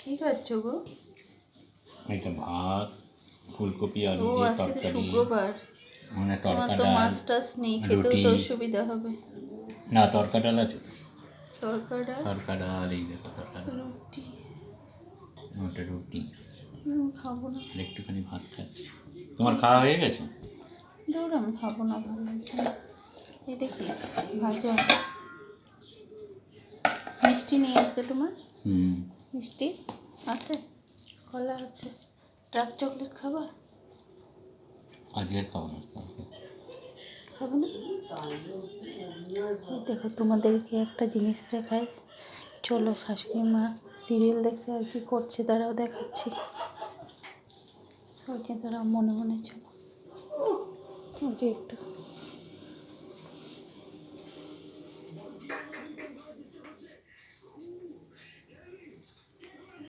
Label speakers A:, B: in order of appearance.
A: কি খাচ্ছ গো?
B: এটা ভাত, ফুলকপি আলু
A: ও
B: দিয়ে
A: আজকে তো
B: তরকারি,
A: শুক্রবার,
B: মানে
A: তোমার
B: তরকা
A: তো
B: ডাল,
A: মাছ টাছ নেই, খেতেও
B: রুটি।
A: তো অসুবিধা হবে।
B: না, তরকা ডাল আছে তো।
A: তরকাটা
B: তরকা ডাল, এই দেখো তরকা ডাল,
A: রুটি
B: ওটা রুটি
A: খাবো না।
B: আর একটুখানি ভাত খাচ্ছি। তোমার খাওয়া হয়ে গেছে?
A: ধর আমি খাবো না, ভালো লাগছে না। এই দেখি ভাজা মিষ্টি নেই আজকে তোমার? মিষ্টি আছে, কলা আছে, ডার্ক চকলেট খাবা?
B: আজকে খাবো না।
A: খাবে না? এই দেখো তোমাদেরকে একটা জিনিস দেখাই, চলো। শাশুড়ি মা সিরিয়াল দেখতে আর কি করছে তারাও দেখাচ্ছি। ওইটা তারা মনে মনে চলো, ওটা একটু